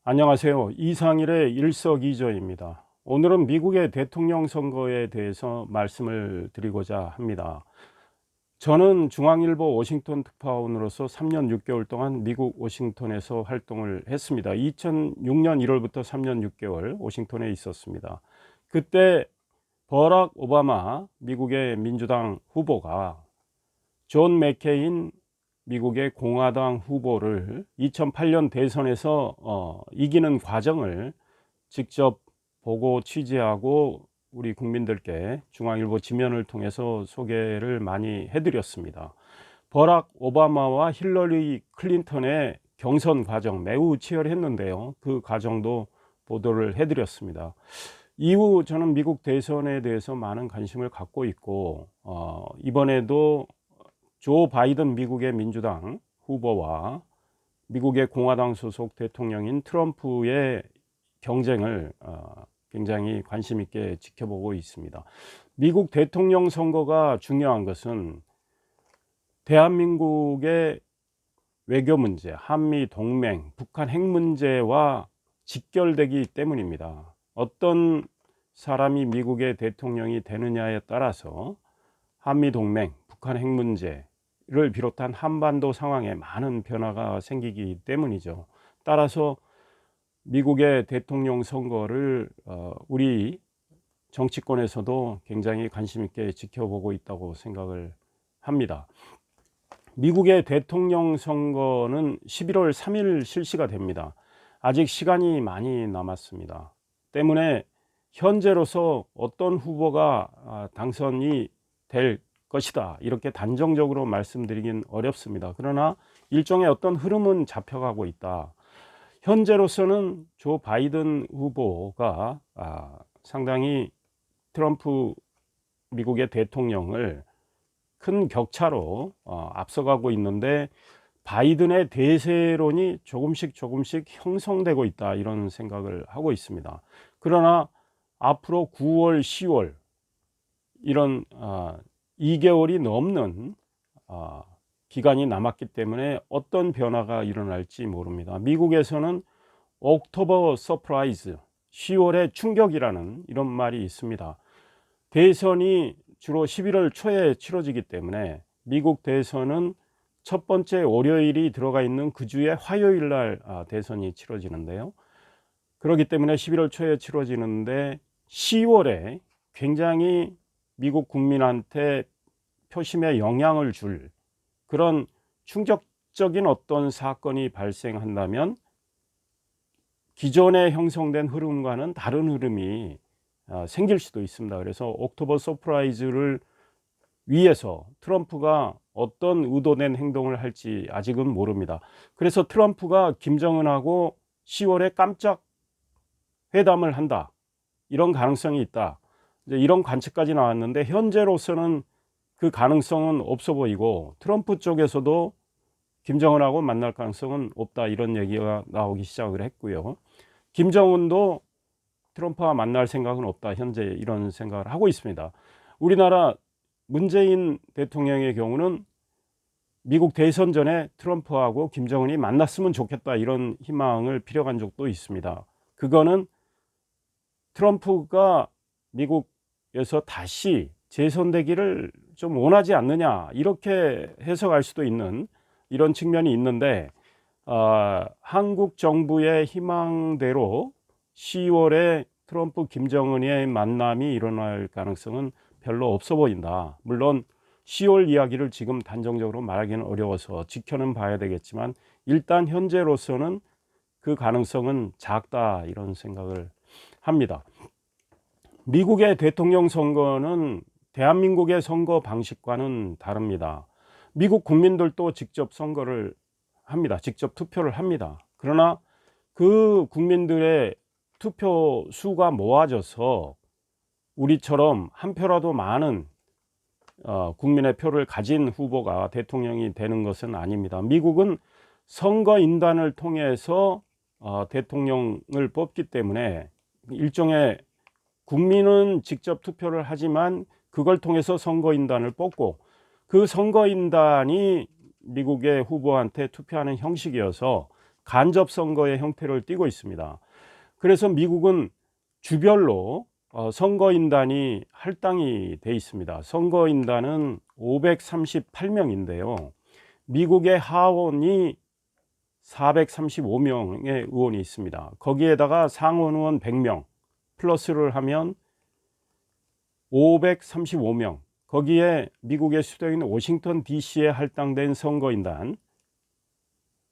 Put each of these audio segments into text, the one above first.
안녕하세요. 이상일의 일석이조입니다. 오늘은 미국의 대통령 선거에 대해서 말씀을 드리고자 합니다. 저는 중앙일보 워싱턴 특파원으로서 3년 6개월 동안 미국 워싱턴에서 활동을 했습니다. 2006년 1월부터 3년 6개월 워싱턴에 있었습니다. 그때 버락 오바마 미국의 민주당 후보가 존 맥케인 미국의 공화당 후보를 2008년 대선에서 이기는 과정을 직접 보고 취재하고 우리 국민들께 중앙일보 지면을 통해서 소개를 많이 해드렸습니다. 버락 오바마와 힐러리 클린턴의 경선 과정 매우 치열했는데요. 그 과정도 보도를 해드렸습니다. 이후 저는 미국 대선에 대해서 많은 관심을 갖고 있고 이번에도 조 바이든 미국의 민주당 후보와 미국의 공화당 소속 대통령인 트럼프의 경쟁을 굉장히 관심 있게 지켜보고 있습니다. 미국 대통령 선거가 중요한 것은 대한민국의 외교 문제, 한미 동맹, 북한 핵 문제와 직결되기 때문입니다. 어떤 사람이 미국의 대통령이 되느냐에 따라서 한미 동맹, 북한 핵 문제를 비롯한 한반도 상황에 많은 변화가 생기기 때문이죠. 따라서 미국의 대통령 선거를 우리 정치권에서도 굉장히 관심 있게 지켜보고 있다고 생각을 합니다. 미국의 대통령 선거는 11월 3일 실시가 됩니다. 아직 시간이 많이 남았습니다. 때문에 현재로서 어떤 후보가 당선이 될 것이다 이렇게 단정적으로 말씀드리긴 어렵습니다. 그러나 일종의 어떤 흐름은 잡혀가고 있다. 현재로서는 조 바이든 후보가 상당히 트럼프 미국의 대통령을 큰 격차로 앞서가고 있는데 바이든의 대세론이 조금씩 형성되고 있다 이런 생각을 하고 있습니다. 그러나 앞으로 9월 10월 이런 2개월이 넘는 기간이 남았기 때문에 어떤 변화가 일어날지 모릅니다. 미국에서는 옥토버 서프라이즈 10월의 충격이라는 이런 말이 있습니다. 대선이 주로 11월 초에 치러지기 때문에 미국 대선은 첫 번째 월요일이 들어가 있는 그 주에 화요일 날 대선이 치러지는데요. 그렇기 때문에 11월 초에 치러지는데 10월에 굉장히 미국 국민한테 표심에 영향을 줄 그런 충격적인 어떤 사건이 발생한다면 기존에 형성된 흐름과는 다른 흐름이 생길 수도 있습니다. 그래서 옥토버 서프라이즈를 위해서 트럼프가 어떤 의도된 행동을 할지 아직은 모릅니다. 그래서 트럼프가 김정은하고 10월에 깜짝 회담을 한다. 이런 가능성이 있다. 이제 이런 관측까지 나왔는데 현재로서는 그 가능성은 없어 보이고 트럼프 쪽에서도 김정은하고 만날 가능성은 없다. 이런 얘기가 나오기 시작을 했고요. 김정은도 트럼프와 만날 생각은 없다. 현재 이런 생각을 하고 있습니다. 우리나라 문재인 대통령의 경우는 미국 대선 전에 트럼프하고 김정은이 만났으면 좋겠다. 이런 희망을 피력한 적도 있습니다. 그거는 트럼프가 미국에서 다시 재선되기를 좀 원하지 않느냐 이렇게 해석할 수도 있는 이런 측면이 있는데 한국 정부의 희망대로 10월에 트럼프 김정은의 만남이 일어날 가능성은 별로 없어 보인다. 물론 10월 이야기를 지금 단정적으로 말하기는 어려워서 지켜는 봐야 되겠지만 일단 현재로서는 그 가능성은 작다 이런 생각을 합니다. 미국의 대통령 선거는 대한민국의 선거 방식과는 다릅니다. 미국 국민들도 직접 선거를 합니다. 직접 투표를 합니다. 그러나 그 국민들의 투표 수가 모아져서 우리처럼 한 표라도 많은 국민의 표를 가진 후보가 대통령이 되는 것은 아닙니다. 미국은 선거인단을 통해서 대통령을 뽑기 때문에 일종의 국민은 직접 투표를 하지만 그걸 통해서 선거인단을 뽑고 그 선거인단이 미국의 후보한테 투표하는 형식이어서 간접 선거의 형태를 띠고 있습니다. 그래서 미국은 주별로 선거인단이 할당이 돼 있습니다. 선거인단은 538명인데요. 미국의 하원이 435명의 의원이 있습니다. 거기에다가 상원 의원 100명 플러스를 하면 535명, 거기에 미국의 수도인 워싱턴 DC에 할당된 선거인단,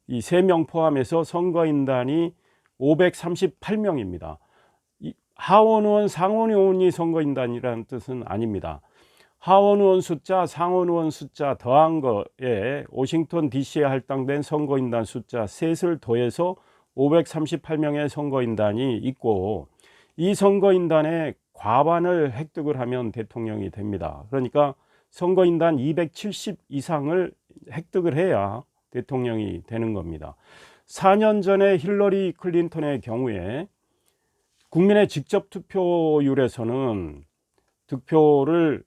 이 3명 포함해서 선거인단이 538명입니다. 하원 의원, 상원 의원이 선거인단이라는 뜻은 아닙니다. 하원 의원 숫자, 상원 의원 숫자 더한 거에 워싱턴 DC에 할당된 선거인단 숫자 셋을 더해서 538명의 선거인단이 있고, 이 선거인단의 과반을 획득을 하면 대통령이 됩니다. 그러니까 선거인단 270 이상을 획득을 해야 대통령이 되는 겁니다. 4년 전에 힐러리 클린턴의 경우에 국민의 직접 투표율에서는 득표를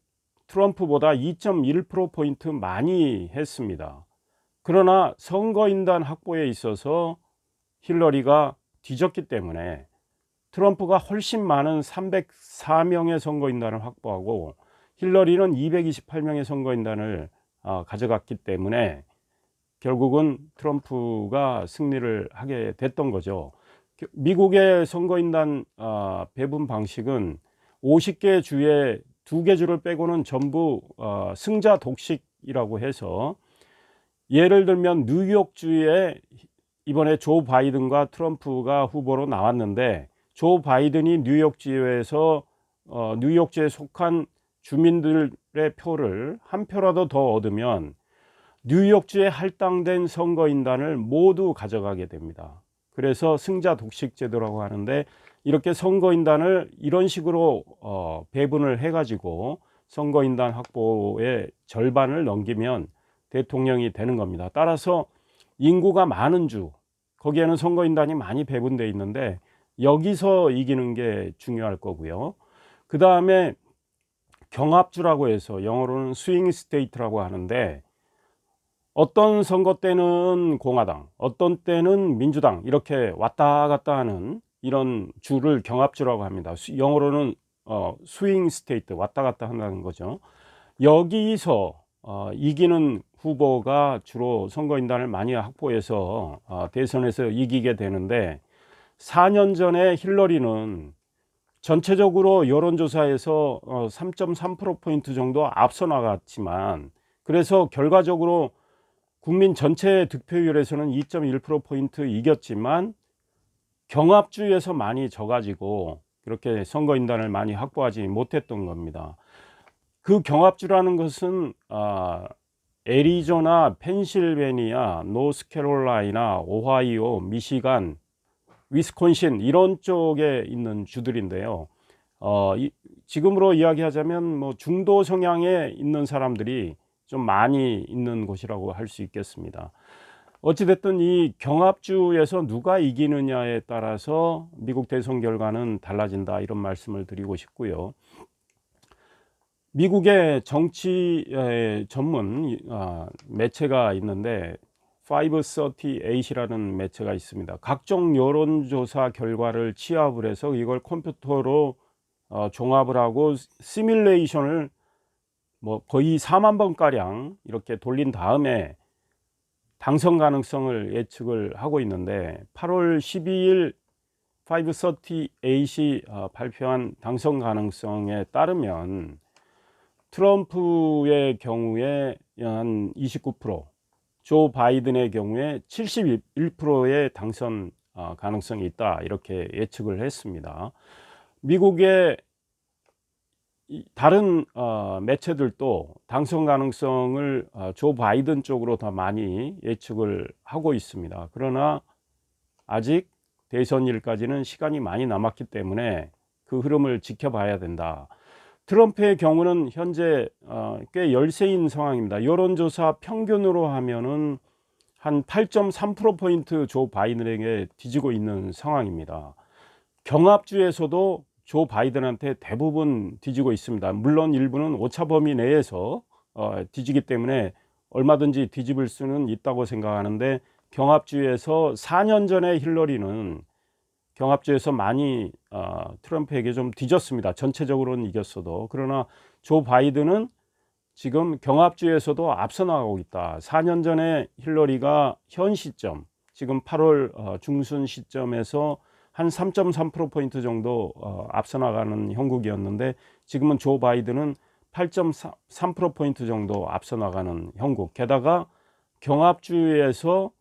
트럼프보다 2.1%포인트 많이 했습니다. 그러나 선거인단 확보에 있어서 힐러리가 뒤졌기 때문에 트럼프가 훨씬 많은 304명의 선거인단을 확보하고 힐러리는 228명의 선거인단을 가져갔기 때문에 결국은 트럼프가 승리를 하게 됐던 거죠. 미국의 선거인단 배분 방식은 50개 주에 2개 주를 빼고는 전부 승자 독식이라고 해서, 예를 들면 뉴욕주에 이번에 조 바이든과 트럼프가 후보로 나왔는데, 조 바이든이 뉴욕주에서 뉴욕주에 속한 주민들의 표를 한 표라도 더 얻으면 뉴욕주에 할당된 선거인단을 모두 가져가게 됩니다. 그래서 승자 독식 제도라고 하는데, 이렇게 선거인단을 이런 식으로 배분을 해가지고 선거인단 확보의 절반을 넘기면 대통령이 되는 겁니다. 따라서 인구가 많은 주, 거기에는 선거인단이 많이 배분되어 있는데 여기서 이기는 게 중요할 거고요. 그 다음에 경합주라고 해서 영어로는 스윙 스테이트라고 하는데, 어떤 선거 때는 공화당, 어떤 때는 민주당, 이렇게 왔다 갔다 하는 이런 주를 경합주라고 합니다. 영어로는 스윙 스테이트, 왔다 갔다 한다는 거죠. 여기서 이기는 후보가 주로 선거인단을 많이 확보해서 대선에서 이기게 되는데, 4년 전에 힐러리는 전체적으로 여론조사에서 3.3%포인트 정도 앞서 나갔지만, 그래서 결과적으로 국민 전체 득표율에서는 2.1%포인트 이겼지만 경합주에서 많이 져가지고 그렇게 선거인단을 많이 확보하지 못했던 겁니다. 그 경합주라는 것은 애리조나, 펜실베니아, 노스캐롤라이나, 오하이오, 미시간, 위스콘신 이런 쪽에 있는 주들인데요. 지금으로 이야기하자면 뭐 중도 성향에 있는 사람들이 좀 많이 있는 곳이라고 할 수 있겠습니다. 어찌됐든 이 경합주에서 누가 이기느냐에 따라서 미국 대선 결과는 달라진다, 이런 말씀을 드리고 싶고요. 미국의 정치 전문 매체가 있는데 538이라는 매체가 있습니다. 각종 여론조사 결과를 취합을 해서 이걸 컴퓨터로 종합을 하고 시뮬레이션을 뭐 거의 4만 번 가량 이렇게 돌린 다음에 당선 가능성을 예측을 하고 있는데, 8월 12일 538이 발표한 당선 가능성에 따르면 트럼프의 경우에 한 29%, 조 바이든의 경우에 71%의 당선 가능성이 있다, 이렇게 예측을 했습니다. 미국의 다른 매체들도 당선 가능성을 조 바이든 쪽으로 더 많이 예측을 하고 있습니다. 그러나 아직 대선일까지는 시간이 많이 남았기 때문에 그 흐름을 지켜봐야 된다. 트럼프의 경우는 현재 꽤 열세인 상황입니다. 여론조사 평균으로 하면은 한 8.3%포인트 조 바이든에게 뒤지고 있는 상황입니다. 경합주에서도 조 바이든한테 대부분 뒤지고 있습니다. 물론 일부는 오차 범위 내에서 뒤지기 때문에 얼마든지 뒤집을 수는 있다고 생각하는데, 경합주에서 4년 전에 힐러리는 경합주에서 많이 트럼프에게 좀 뒤졌습니다. 전체적으로는 이겼어도. 그러나 조 바이든은 지금 경합주에서도 앞서 나가고 있다. 4년 전에 힐러리가 현 시점, 지금 8월 중순 시점에서 한 3.3%포인트 정도 앞서 나가는 형국이었는데, 지금은 조 바이든은 8.3%포인트 정도 앞서 나가는 형국. 게다가 경합주에서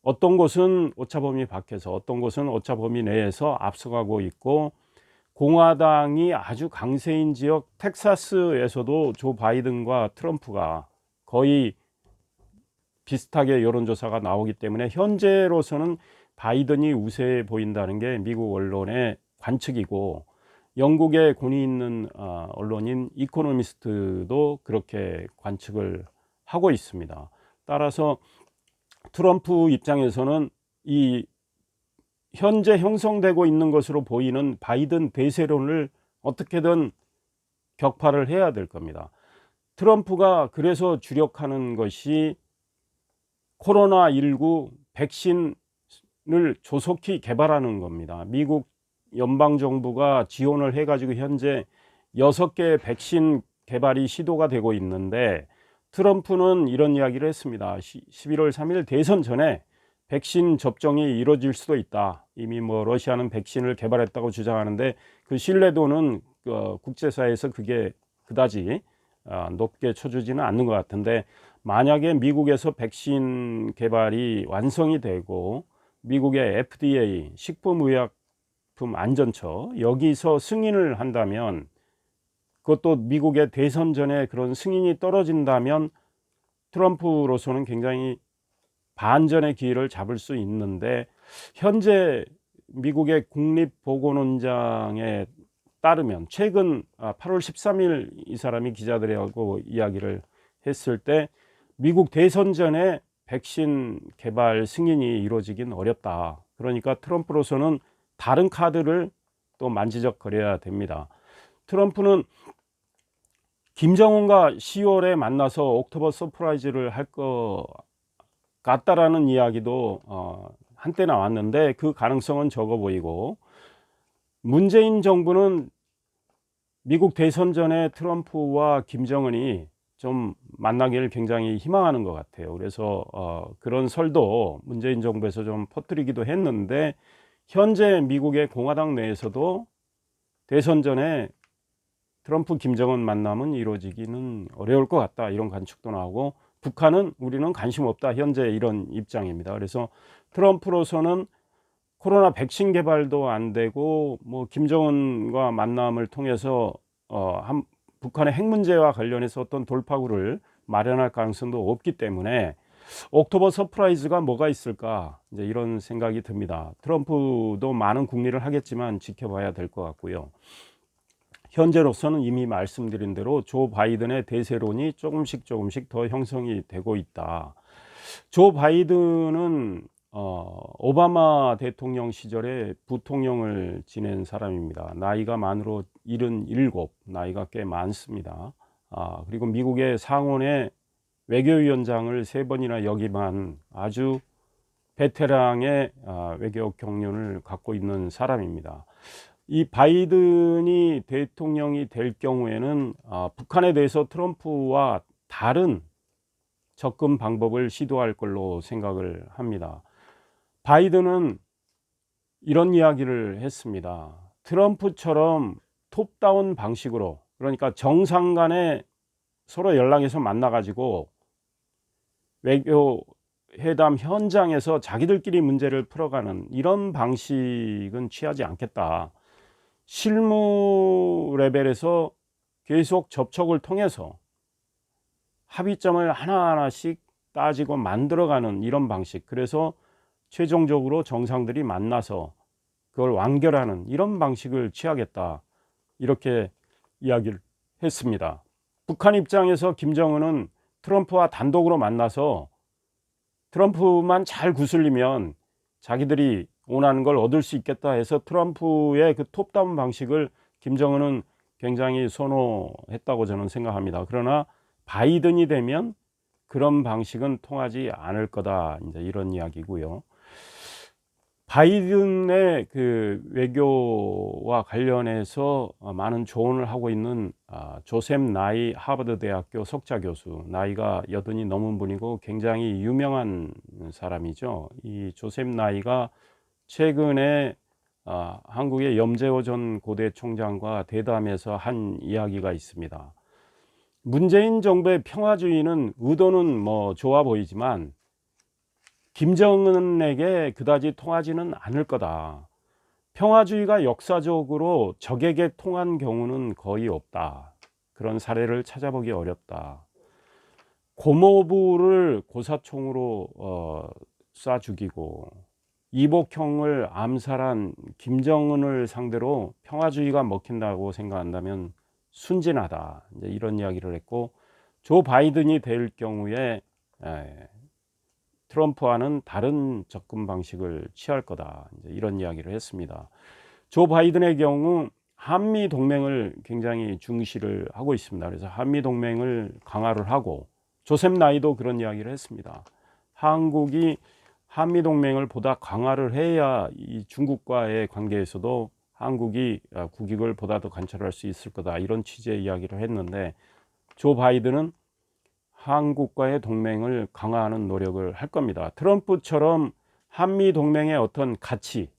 어떤 곳은 오차범위 밖에서, 어떤 곳은 오차범위 내에서 앞서가고 있고, 공화당이 아주 강세인 지역 텍사스에서도 조 바이든과 트럼프가 거의 비슷하게 여론조사가 나오기 때문에 현재로서는 바이든이 우세해 보인다는 게 미국 언론의 관측이고, 영국의 권위 있는 언론인 이코노미스트도 그렇게 관측을 하고 있습니다. 따라서 트럼프 입장에서는 이 현재 형성되고 있는 것으로 보이는 바이든 대세론을 어떻게든 격파를 해야 될 겁니다. 트럼프가 그래서 주력하는 것이 코로나19 백신을 조속히 개발하는 겁니다. 미국 연방정부가 지원을 해가지고 현재 6개의 백신 개발이 시도가 되고 있는데, 트럼프는 이런 이야기를 했습니다. 11월 3일 대선 전에 백신 접종이 이루어질 수도 있다. 이미 뭐 러시아는 백신을 개발했다고 주장하는데 그 신뢰도는 국제사회에서 그게 그다지 높게 쳐주지는 않는 것 같은데, 만약에 미국에서 백신 개발이 완성이 되고 미국의 FDA 식품의약품 안전처 여기서 승인을 한다면, 그것도 미국의 대선 전에 그런 승인이 떨어진다면 트럼프로서는 굉장히 반전의 기회를 잡을 수 있는데, 현재 미국의 국립보건원장에 따르면 최근 8월 13일 이 사람이 기자들하고 이야기를 했을 때 미국 대선 전에 백신 개발 승인이 이루어지긴 어렵다. 그러니까 트럼프로서는 다른 카드를 또 만지작거려야 됩니다. 트럼프는 김정은과 10월에 만나서 옥토버 서프라이즈를 할 것 같다라는 이야기도 한때 나왔는데 그 가능성은 적어 보이고, 문재인 정부는 미국 대선 전에 트럼프와 김정은이 좀 만나기를 굉장히 희망하는 것 같아요. 그래서 그런 설도 문재인 정부에서 좀 퍼뜨리기도 했는데, 현재 미국의 공화당 내에서도 대선 전에 트럼프 김정은 만남은 이루어지기는 어려울 것 같다, 이런 관측도 나오고, 북한은 우리는 관심 없다, 현재 이런 입장입니다. 그래서 트럼프로서는 코로나 백신 개발도 안 되고 뭐 김정은과 만남을 통해서 북한의 핵 문제와 관련해서 어떤 돌파구를 마련할 가능성도 없기 때문에 옥토버 서프라이즈가 뭐가 있을까, 이제 이런 생각이 듭니다. 트럼프도 많은 궁리를 하겠지만 지켜봐야 될 것 같고요. 현재로서는 이미 말씀드린 대로 조 바이든의 대세론이 조금씩 더 형성이 되고 있다. 조 바이든은 오바마 대통령 시절에 부통령을 지낸 사람입니다. 나이가 만으로 77, 나이가 꽤 많습니다. 그리고 미국의 상원의 외교위원장을 3번이나 역임한 아주 베테랑의 외교 경륜을 갖고 있는 사람입니다. 이 바이든이 대통령이 될 경우에는 북한에 대해서 트럼프와 다른 접근 방법을 시도할 걸로 생각을 합니다. 바이든은 이런 이야기를 했습니다. 트럼프처럼 톱다운 방식으로, 그러니까 정상 간에 서로 연락해서 만나가지고 외교 회담 현장에서 자기들끼리 문제를 풀어가는 이런 방식은 취하지 않겠다. 실무 레벨에서 계속 접촉을 통해서 합의점을 하나하나씩 따지고 만들어가는 이런 방식, 그래서 최종적으로 정상들이 만나서 그걸 완결하는 이런 방식을 취하겠다, 이렇게 이야기를 했습니다. 북한 입장에서 김정은은 트럼프와 단독으로 만나서 트럼프만 잘 구슬리면 자기들이 원하는 걸 얻을 수 있겠다 해서 트럼프의 그 톱다운 방식을 김정은은 굉장히 선호했다고 저는 생각합니다. 그러나 바이든이 되면 그런 방식은 통하지 않을 거다. 이제 이런 이야기고요. 바이든의 그 외교와 관련해서 많은 조언을 하고 있는 조셉 나이 하버드 대학교 석좌 교수, 나이가 80이 넘은 분이고 굉장히 유명한 사람이죠. 이 조셉 나이가 최근에 한국의 염재호 전 고대 총장과 대담에서 한 이야기가 있습니다. 문재인 정부의 평화주의는 의도는 뭐 좋아 보이지만 김정은에게 그다지 통하지는 않을 거다. 평화주의가 역사적으로 적에게 통한 경우는 거의 없다. 그런 사례를 찾아보기 어렵다. 고모부를 고사총으로 쏴 죽이고 이복형을 암살한 김정은을 상대로 평화주의가 먹힌다고 생각한다면 순진하다. 이제 이런 이야기를 했고, 조 바이든이 될 경우에 트럼프와는 다른 접근 방식을 취할 거다. 이제 이런 이야기를 했습니다. 조 바이든의 경우 한미 동맹을 굉장히 중시를 하고 있습니다. 그래서 한미 동맹을 강화를 하고, 조셉 나이도 그런 이야기를 했습니다. 한국이 한미 동맹을 보다 강화를 해야 이 중국과의 관계에서도 한국이 국익을 보다 더 관철할 수 있을 거다. 이런 취지의 이야기를 했는데, 조 바이든은 한국과의 동맹을 강화하는 노력을 할 겁니다. 트럼프처럼 한미 동맹의 어떤 가치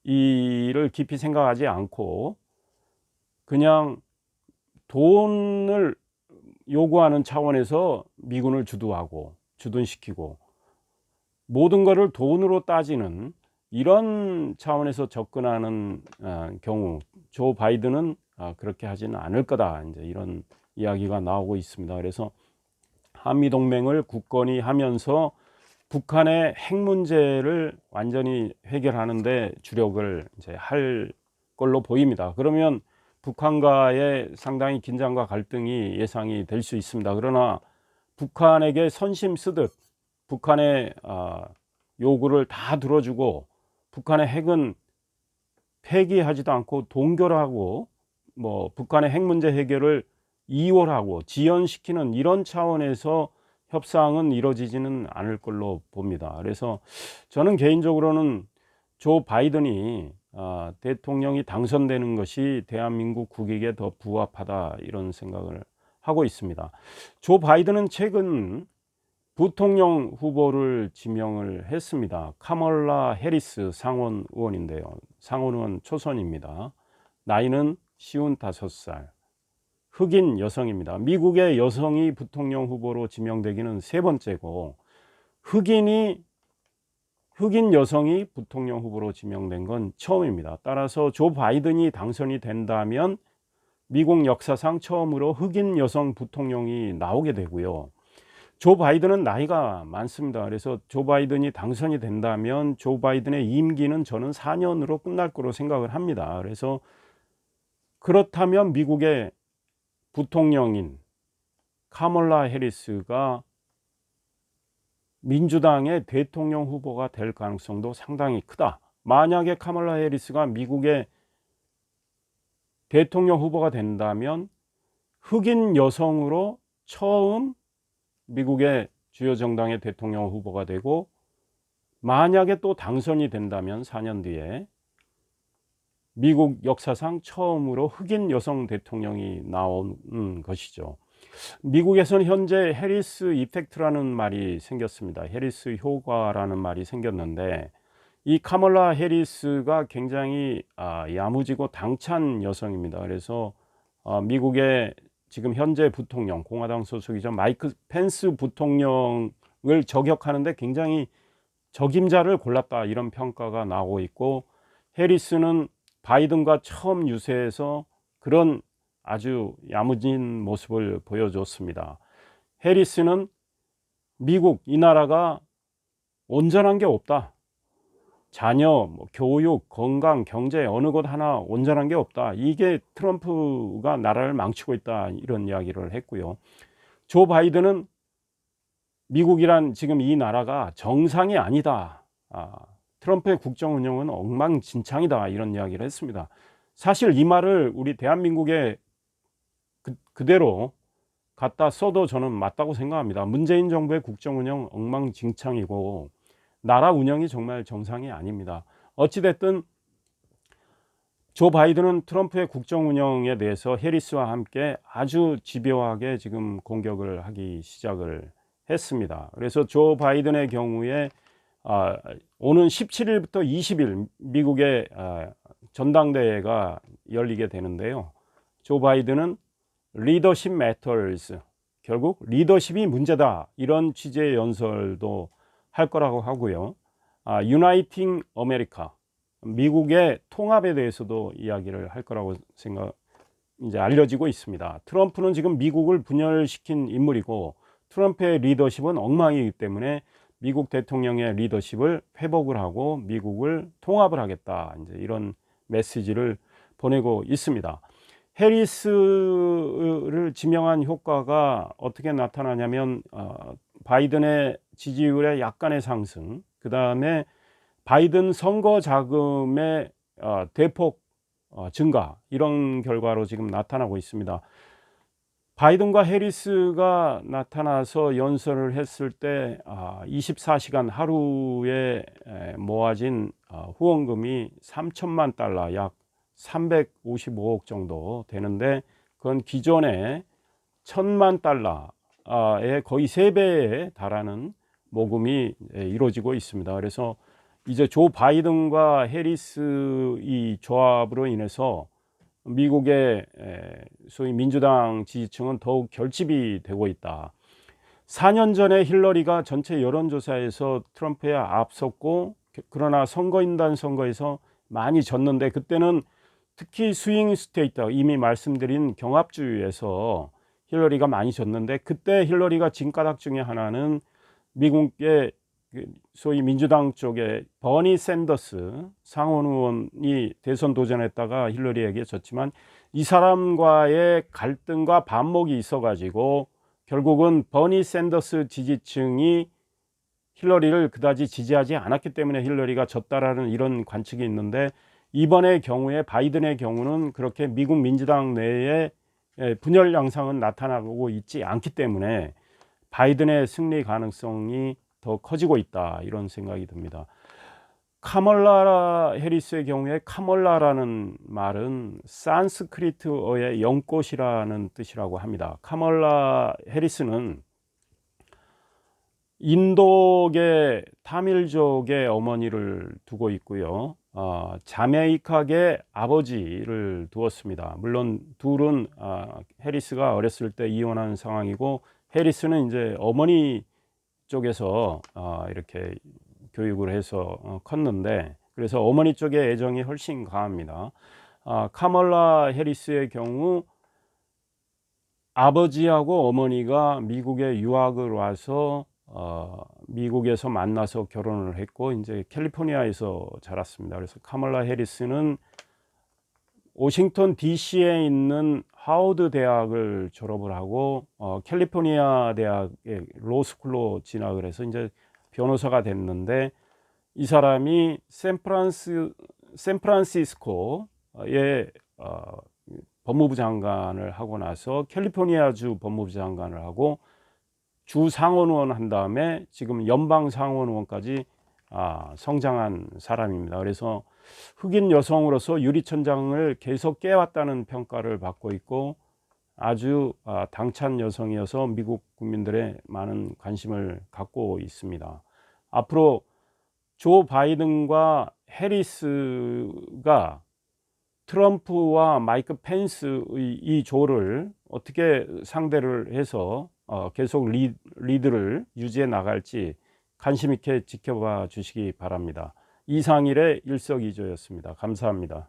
이를 깊이 생각하지 않고 그냥 돈을 요구하는 차원에서 미군을 주둔시키고 모든 것을 돈으로 따지는 이런 차원에서 접근하는 경우 조 바이든은 그렇게 하지는 않을 거다. 이제 이런 이야기가 나오고 있습니다. 그래서 한미 동맹을 굳건히 하면서 북한의 핵 문제를 완전히 해결하는데 주력을 이제 할 걸로 보입니다. 그러면 북한과의 상당히 긴장과 갈등이 예상이 될 수 있습니다. 그러나 북한에게 선심 쓰듯 북한의 요구를 다 들어주고 북한의 핵은 폐기하지도 않고 동결하고 뭐 북한의 핵 문제 해결을 이월하고 지연시키는 이런 차원에서 협상은 이루어지지는 않을 걸로 봅니다. 그래서 저는 개인적으로는 조 바이든이 대통령이 당선되는 것이 대한민국 국익에 더 부합하다 이런 생각을 하고 있습니다. 조 바이든은 최근 부통령 후보를 지명을 했습니다. 카멀라 해리스 상원 의원인데요. 상원 의원 초선입니다. 나이는 55살. 흑인 여성입니다. 미국의 여성이 부통령 후보로 지명되기는 세 번째고 흑인 여성이 부통령 후보로 지명된 건 처음입니다. 따라서 조 바이든이 당선이 된다면 미국 역사상 처음으로 흑인 여성 부통령이 나오게 되고요. 조 바이든은 나이가 많습니다. 그래서 조 바이든이 당선이 된다면 조 바이든의 임기는 저는 4년으로 끝날 거로 생각을 합니다. 그래서 그렇다면 미국의 부통령인 카멀라 해리스가 민주당의 대통령 후보가 될 가능성도 상당히 크다. 만약에 카멀라 해리스가 미국의 대통령 후보가 된다면 흑인 여성으로 처음 미국의 주요 정당의 대통령 후보가 되고 만약에 또 당선이 된다면 4년 뒤에 미국 역사상 처음으로 흑인 여성 대통령이 나오는 것이죠. 미국에서는 현재 해리스 이펙트라는 말이 생겼습니다. 해리스 효과라는 말이 생겼는데 이 카멀라 해리스가 굉장히 야무지고 당찬 여성입니다. 그래서 미국의 지금 현재 부통령 공화당 소속이죠. 마이크 펜스 부통령을 저격하는데 굉장히 적임자를 골랐다 이런 평가가 나오고 있고 해리스는 바이든과 처음 유세해서 그런 아주 야무진 모습을 보여줬습니다. 해리스는 미국 이 나라가 온전한 게 없다. 자녀, 교육, 건강, 경제 어느 것 하나 온전한 게 없다. 이게 트럼프가 나라를 망치고 있다. 이런 이야기를 했고요. 조 바이든은 미국이란 지금 이 나라가 정상이 아니다. 트럼프의 국정 운영은 엉망진창이다. 이런 이야기를 했습니다. 사실 이 말을 우리 대한민국에 그대로 갖다 써도 저는 맞다고 생각합니다. 문재인 정부의 국정 운영 엉망진창이고 나라 운영이 정말 정상이 아닙니다. 어찌됐든 조 바이든은 트럼프의 국정 운영에 대해서 해리스와 함께 아주 집요하게 지금 공격을 하기 시작을 했습니다. 그래서 조 바이든의 경우에 오는 17일부터 20일 미국의 전당대회가 열리게 되는데요. 조 바이든은 리더십 매터스, 결국 리더십이 문제다, 이런 취지의 연설도 할 거라고 하고요. 유나이팅 아메리카, 미국의 통합에 대해서도 이야기를 할 거라고 이제 알려지고 있습니다. 트럼프는 지금 미국을 분열시킨 인물이고 트럼프의 리더십은 엉망이기 때문에 미국 대통령의 리더십을 회복을 하고 미국을 통합을 하겠다, 이제 이런 메시지를 보내고 있습니다. 해리스를 지명한 효과가 어떻게 나타나냐면 바이든의 지지율의 약간의 상승, 그 다음에 바이든 선거 자금의 대폭 증가, 이런 결과로 지금 나타나고 있습니다. 바이든과 해리스가 나타나서 연설을 했을 때 24시간 하루에 모아진 후원금이 3천만 달러, 약 355억 정도 되는데, 그건 기존의 1,000만 달러의 거의 3배에 달하는 모금이 이루어지고 있습니다. 그래서 이제 조 바이든과 해리스 이 조합으로 인해서 미국의 소위 민주당 지지층은 더욱 결집이 되고 있다. 4년 전에 힐러리가 전체 여론조사에서 트럼프에 앞섰고, 그러나 선거인단 선거에서 많이 졌는데, 그때는 특히 스윙 스테이트, 이미 말씀드린 경합주에서 힐러리가 많이 졌는데, 그때 힐러리가 진 까닭 중에 하나는 미국의 소위 민주당 쪽에 버니 샌더스 상원 의원이 대선 도전했다가 힐러리에게 졌지만, 이 사람과의 갈등과 반목이 있어가지고 결국은 버니 샌더스 지지층이 힐러리를 그다지 지지하지 않았기 때문에 힐러리가 졌다라는 이런 관측이 있는데, 이번의 경우에 바이든의 경우는 그렇게 미국 민주당 내에 분열 양상은 나타나고 있지 않기 때문에 바이든의 승리 가능성이 더 커지고 있다, 이런 생각이 듭니다. 카멀라 해리스의 경우에 카멀라라는 말은 산스크리트어의 연꽃이라는 뜻이라고 합니다. 카멀라 해리스는 인도계 타밀족의 어머니를 두고 있고요. 자메이카계 아버지를 두었습니다. 물론 둘은 해리스가 어렸을 때 이혼한 상황이고, 해리스는 이제 어머니 쪽에서 이렇게 교육을 해서 컸는데, 그래서 어머니 쪽의 애정이 훨씬 강합니다. 카멀라 해리스의 경우 아버지하고 어머니가 미국에 유학을 와서 미국에서 만나서 결혼을 했고, 이제 캘리포니아에서 자랐습니다. 그래서 카멀라 해리스는 워싱턴 DC에 있는 하워드 대학을 졸업을 하고 캘리포니아 대학의 로스쿨로 진학을 해서 이제 변호사가 됐는데, 이 사람이 샌프란시스코의 법무부 장관을 하고 나서 캘리포니아주 법무부 장관을 하고 주 상원의원 한 다음에 지금 연방 상원의원까지 성장한 사람입니다. 그래서 흑인 여성으로서 유리천장을 계속 깨왔다는 평가를 받고 있고, 아주 당찬 여성이어서 미국 국민들의 많은 관심을 갖고 있습니다. 앞으로 조 바이든과 해리스가 트럼프와 마이크 펜스의 이 조를 어떻게 상대를 해서 계속 리드를 유지해 나갈지 관심 있게 지켜봐 주시기 바랍니다. 이상일의 일석이조였습니다. 감사합니다.